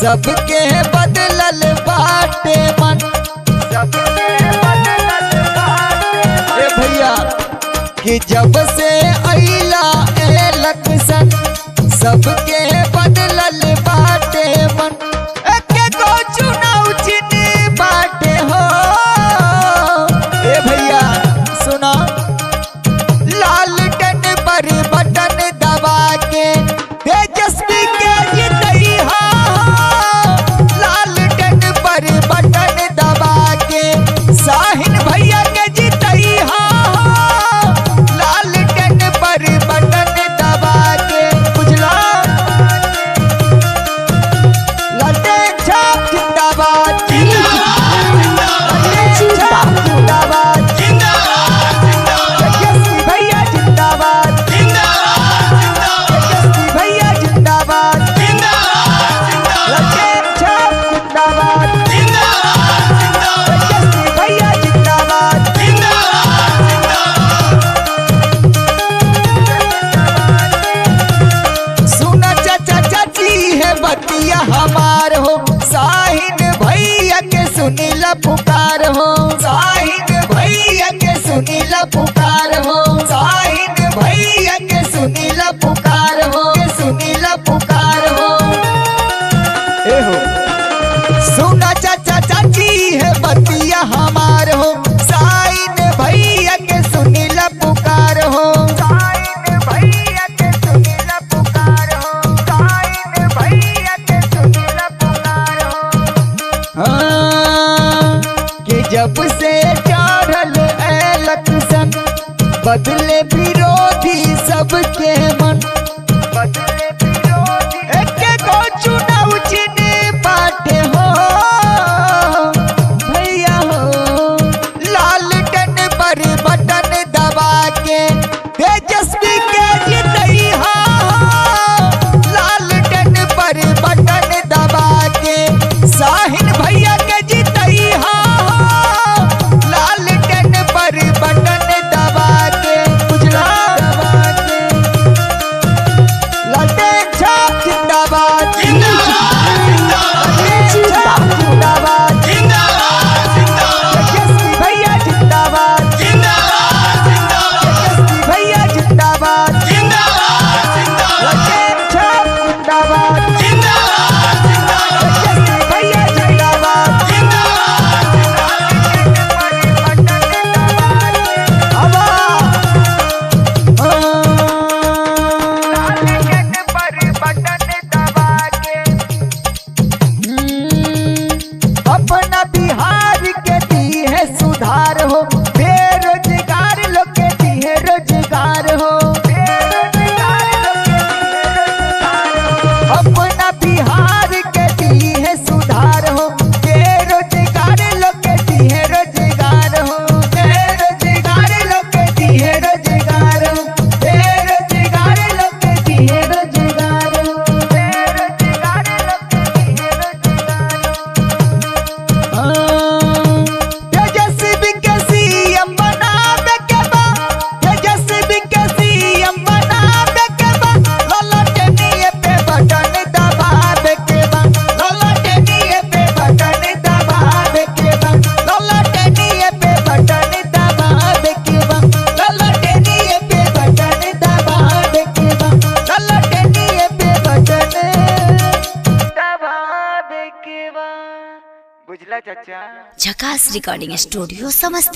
सबके बदलल बाटे मन, सबके बदलल बाटे मन। भैया कि जब से अइला इलेक्शन सबके बदलल बाटे मन, एके को चुनाव चिन्ह बाटे हो। ए भैया सुना, लालटेन पर बटन दबा के तेजस्वी के जितई हो। लालटेन पर बटन दबा के शाहीन भैया के जितई हो। लालटेन पर बटन दबा के बुझला, लालटेन छाप जिंदाबाद, जिंदाबाद, तेजस्वी भैया जिंदाबाद, तेजस्वी भैया जिंदाबाद, लालटेन छाप जिंदाबाद, तेजस्वी भैया जिंदाबाद। सुना चाचा चाची है बतिया हमार हो, शाहीन भैया के सुनीला पुकार हो। शाहीन भैया के सुनीला पुकार हो, शाहीन भैया के सुनीला पुकार हो, सुनीला पुकार हो। ए हो सुना चाचा चाची है बतिया हमार हो, शाहीन भैया के सुनीला पुकार हो। शाहीन भैया के सुनीला पुकार हो, शाहीन भैया के सुनीला पुकार हो। हाँ, कि जब से चढ़ल इलेक्शन बदले विरोधी सबके मन, बदले विरोधी एके को चुनाव चिन्ह बाटे हो। भैया हो लालटेन पर बटन दबा के तेजस्वी के जितई हो। लालटेन पर बटन दबा के शाहीन भैया के जितई हो। लालटेन पर बटन दबा के बुझला, लालटेन छाप जिंदाबाद, जिंदाबाद, तेजस्वी भैया जिंदाबाद, तेजस्वी भैया जिंदाबाद, लालटेन छाप जिंदाबाद, तेजस्वी भैया जिंदाबाद। अपना बिहार के दी है सुधार हो, बेरोजगार लोग के दी है रोजगार हो। अपना बिहार के दी है सुधार हो, बेरोजगार लोग के दी है रोजगार हो। बेरोजगार लोग के दी है रोजगार हो, बेरोजगार लोग के दी है रोजगार हो, बेरोजगार लोग के दी है रोजगार हो। तेजस्वी के सीएम बनावे के बा, तेजस्वी के सीएम बनावे के बा। लालटेनिए पे बटन दबावे के बा, लालटेनिए पे बटन दबावे के बा, लालटेनिए पे बटन दबावे के बा, लालटेनिए पे बटन दबावे के बा, लालटेनिए पे बटन दबावे के बा। बुझला चाचा। झकास रिकॉर्डिंग स्टूडियो समस्तीपुर।